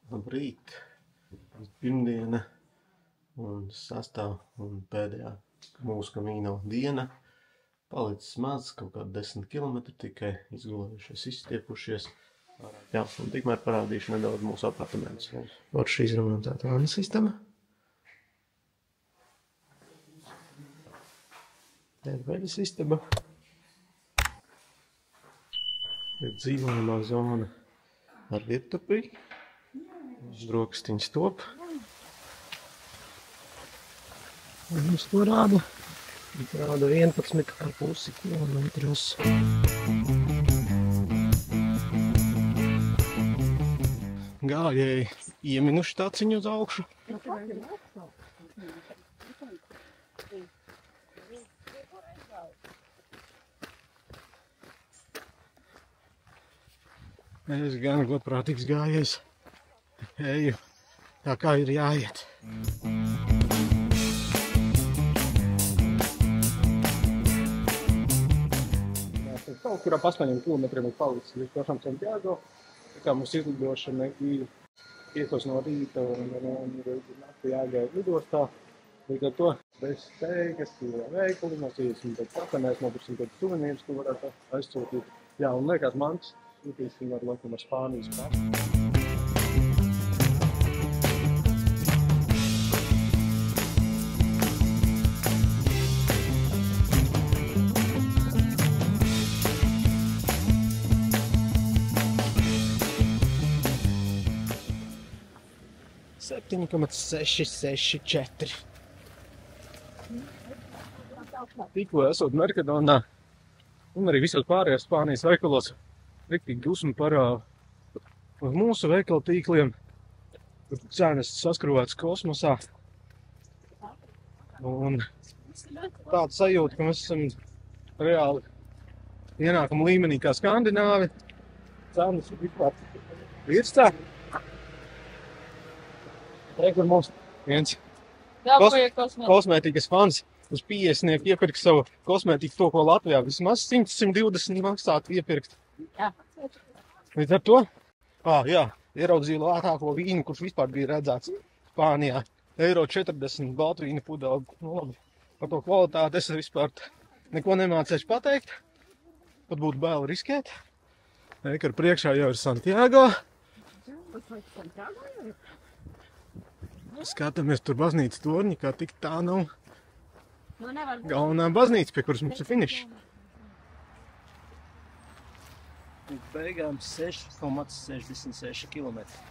Labrīt! Pirmdiena un sastā un pēdējā mūsu kamīno diena. Palicis maz, kaut kādi 10 kilometri tikai izgulējušies, izstiepušies. Jā, un tikmēr parādīšu nedaudz mūsu apartamentus. Var šī izremontēta vana sistema. Veļa sistema. Ir dzīvojamā zona ar virtupī. Brokastiņas top. Un mums to rāda 11,5 kilometros. Gājēji ieminuši taciņu uz augšu. Es gan godprātīgs gājējs. Eju tā kā ir jāiet. Kaut kur ap 8 kilometriem ir palicis līdz pašam Santiago. Tā kā mums izlidošana ir 5 no rīta un naktī jāgāja lidostā. Līdz ar to bez steigas, veikali, mēs iesim pēc pakanēs, nopirksim pēc suvenīrus, ko varētu aizsūtīt. Jā, un liekas mantas, sūtīsim ar laikam ar Spānijas pastu. Septiņi 664. Tikko esot Mercadonā un arī visos pārējās Spānijas veikalos riktīgi dusmu par mūsu veikalu tīkliem. Cenas saskrūvētas kosmosā. Un tāda sajūta, ka mēs esam reāli ienākumu līmenī kā Skandināvi. Cenas vispār virsā. Kur mums viens kosmētikas fans uz 50 iepirkt savu kosmētiku, to, ko Latvijā vismaz 100-120 maksātu iepirkt. Jā. Līdz ar to, ieraudzīju lētāko vīnu, kurš vispār bija redzēts Spānijā. €40 baltvīna pudeli. Nu labi, par to kvalitāti es vispār neko nemācēšu pateikt. Pat būtu bail riskēt. Ekar priekšā jau ir Santiago. Skatāmies tur baznīcas torņi, kā tik tā nav galvenā baznīca, pie kuras mums ir finišs. Beigām 6,66 kilometri.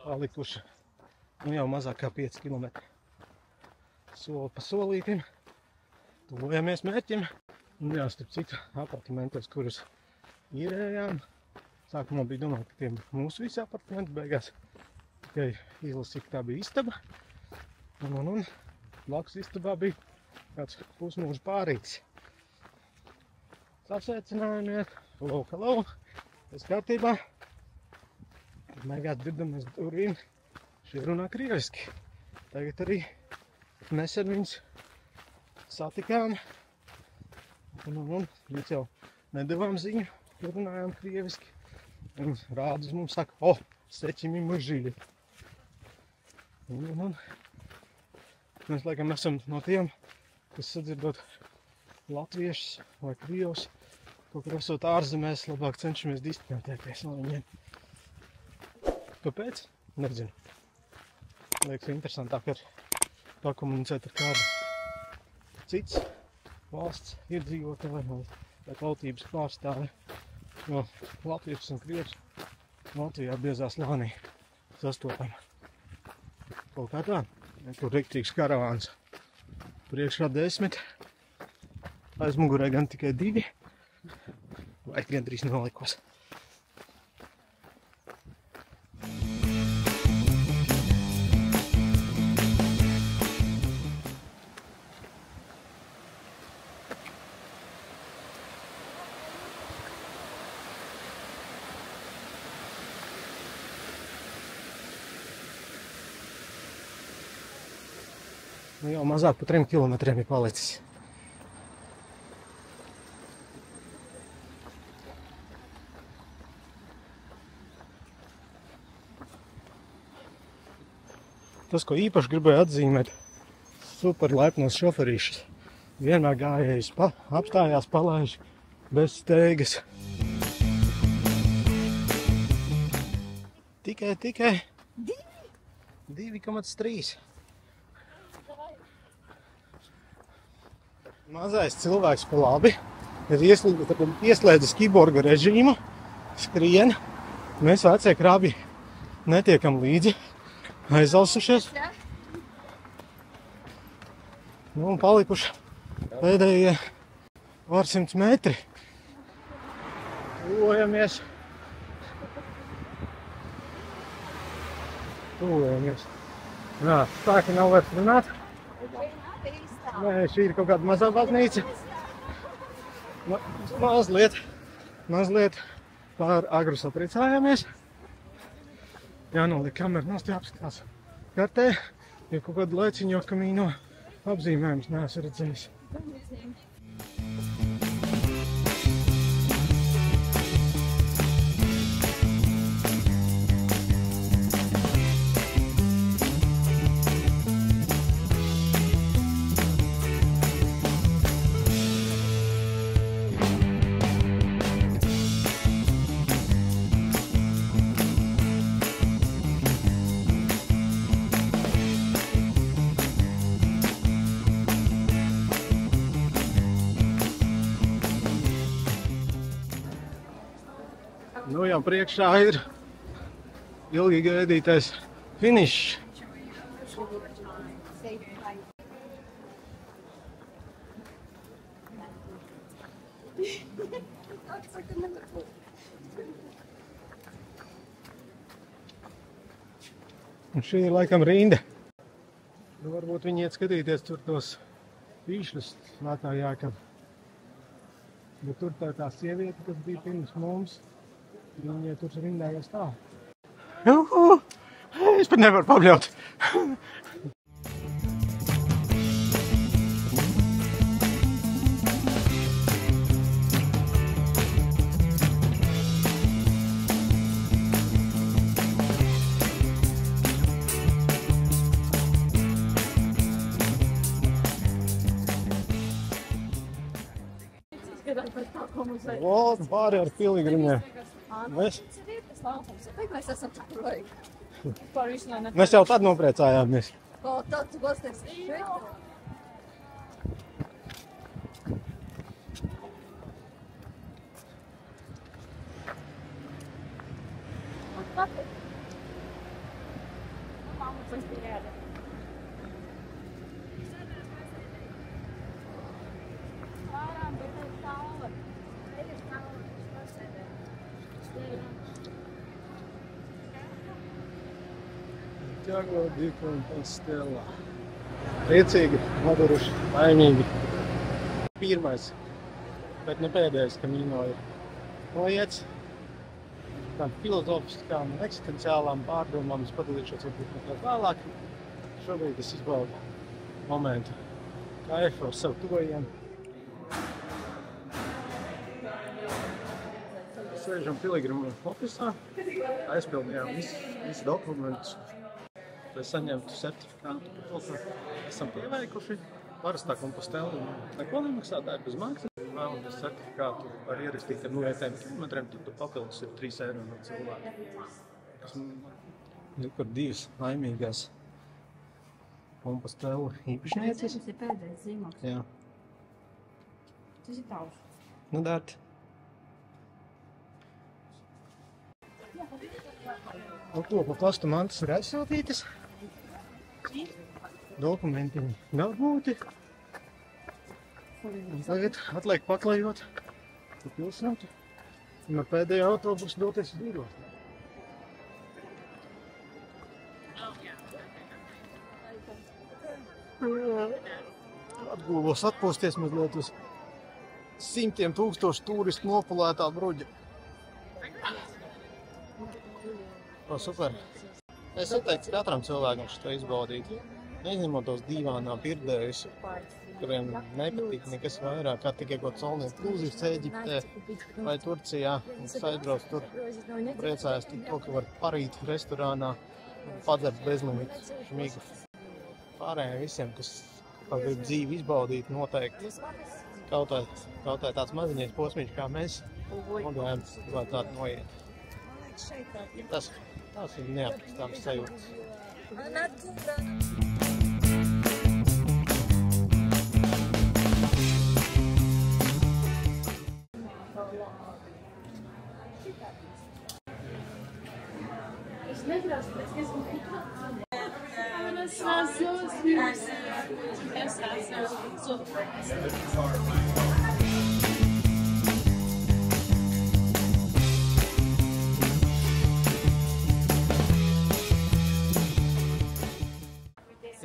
Palikuši jau mazāk kā 5 kilometri. Soli pa solītim. Tuvojamies mērķim. Un jā, starp citu apartamentos, kurus īrējām. Sākumā bija domāt, ka tie mūsu visi apartamenti. Beigās tikai izlasīja, ka tā bija istaba. Un blakus istabā bija kāds pusmūža pārītis. Sasveicinājumies. Hello. Viss kārtībā. Beigās dzirdamies durvīm. Šie runā krieviski. Tagad arī nesen viņus satikām. Un mēs jau nedavām ziņu, ka runājām krieviski. Viņi rāda uz mums, saka, seķi mimo žiļi. Un mēs laikam esam no tiem, kas sadzirdot latviešus vai krievus, kaut kur esot ārzemēs, labāk cenšamies distancēties no viņiem. Kāpēc? Nezinu. Liekas interesantāk ir pakomunicēt ar kādu cits valsts iedzīvotāji vai tautības pārstāvi. Jo latviešus un krievus Latvijā biezā slānī sastopam. Kaut kā tā. Tur riktīgs karavāns. Priekšā 10. Aizmugurē gan tikai 2. Vai gandrīz nolikos. Nu jau mazāk pa 3 kilometriem ir palicis. Tas, ko īpaši gribēju atzīmēt, super laipnos šoferīšus. Vienmēr gājējus apstājās, palaiž bez steigas. Tikai 2,3. Mazais cilvēks pa labi ir ieslēdzis kiborga režīmu, skrien. Mēs vecie krabi netiekam līdzi, aizalsušies. Nu, un palikuši pēdējie 100 metri. Tuvojamies. Jā, tā, ka nav vairs runāt. Nē, šī ir kaut kāda mazā baznīca. Mazliet pār agru sapriecājāmies. Jānoliek kameru nost, jāapskatās kartē, jo kaut kādu laiciņu kamīno apzīmējumus neesmu redzējis. Nu jau priekšā ir ilgi gaidītais finišs. Un šī ir laikam rinda. Nu, varbūt viņi iet skatīties tur tos pīšļus Svētā Jākaba. Bet tur tā sieviete, kas bija pirms mums, viņa tur rindājās tā. Juhu! Es pat nevaru pabļaut. Vot, pāri ar piligrimiem. Mēs jau tad nopriecājāmies. Santiago de Compostela. Priecīgi, noduruši, laimīgi. Pirmais, bet ne pēdējais kamīno ir noiets. Tām filozofiskām un eksistenciālām pārdomām es padalīšos varbūt nedaudz vēlāk. Šobrīd es izbaudu momentu kaifu ar savu tuvajiem. Sēžam piligrimu ofisā, aizpildījām visus dokumentus, lai saņemtu certifikātu par to, ka esam pieveikuši. Parastā Kompostela neko nemaksā, tā ir bez maksas. Vēlamies certifikātu ar ierakstītiem noietiem kilometriem, tad papildus ir 3 eiro no cilvēku. Esmu kur 2 laimīgās Kompostela īpašnieces. Tas ir pēdējais zīmoks. Jā. Tas ir tavs. Nu, dārti. Un ko, pa pastu mantas ir aizsūtītas. Dokumentiņi nav būti. Un tagad atliek paklajot pa pilsētu. Un ar pēdējo autobusu doties uz Rīgos. Atgūlos atpūsties mazliet uz 100 000 turistu nopulētā bruģa. O, super. Es ieteiktu katram cilvēkam šo izbaudīt. Neizņemot tos dīvānā birdējus, kuriem nepatīk nekas vairāk, kā tikai kaut solnieks Lūzijas Ēģiptē vai Turcijā. Un aizbrauc tur, priecājas tik to, ka var parīt restorānā un padzert bezlimitu šmigu. Pārējiem visiem, kas grib dzīvi izbaudīt, noteikti kaut tāds maziņais posmiņš, kā mēs nogājam, vajadzētu noiet. Tas ir neaprakstāms sajūtas.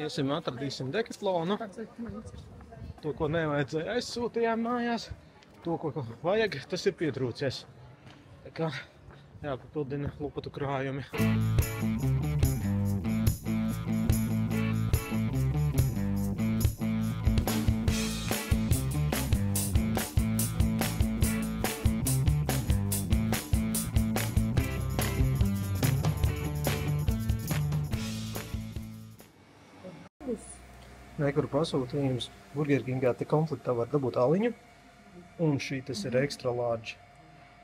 Iesim, atradīsim Decathlonu. To, ko nevajadzēja, aizsūtījām mājās. To, ko vajag, tas ir pietrūcies. Tā kā jāpapildina lupatu krājumi. Nekur pasūtījums Burger Kingā te komplektā var dabūt aliņu. Un šī tas ir extra large.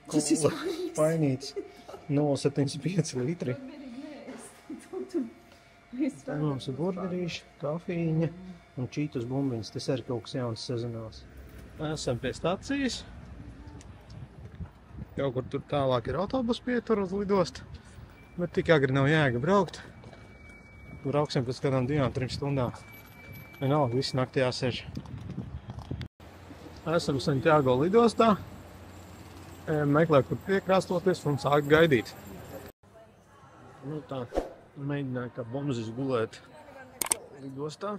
Kola painīts 0,75 litri. Tā mums ir burgerīši, kafīņa un čītus bumbiņas. Tas ir kaut kas jauns sezonāls. Esam pie stacijas. Kaut kur tur tālāk ir autobus pietur uz lidostu. Bet tik agri nav jēga braukt. Brauksim pēc kādām 2-3 stundām. Vienalga, visi naktī jāsēž. Esam Santiago lidostā. Meklē, kur piekrāstoties un sāk gaidīt. Nu tā, mēģināju kā bombzis gulēt lidostā.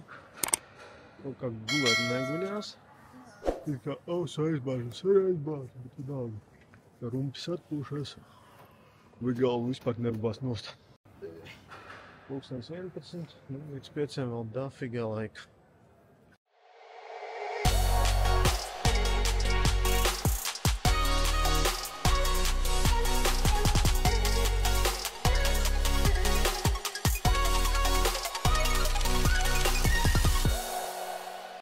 Kaut kā gulēt neguļās. Ir kā aizbāžas, bet vienalga. Kā rumpis atpūšas. Vai galvu vispār nerubās nost. 11, līdz 5 vēl dafiga laika.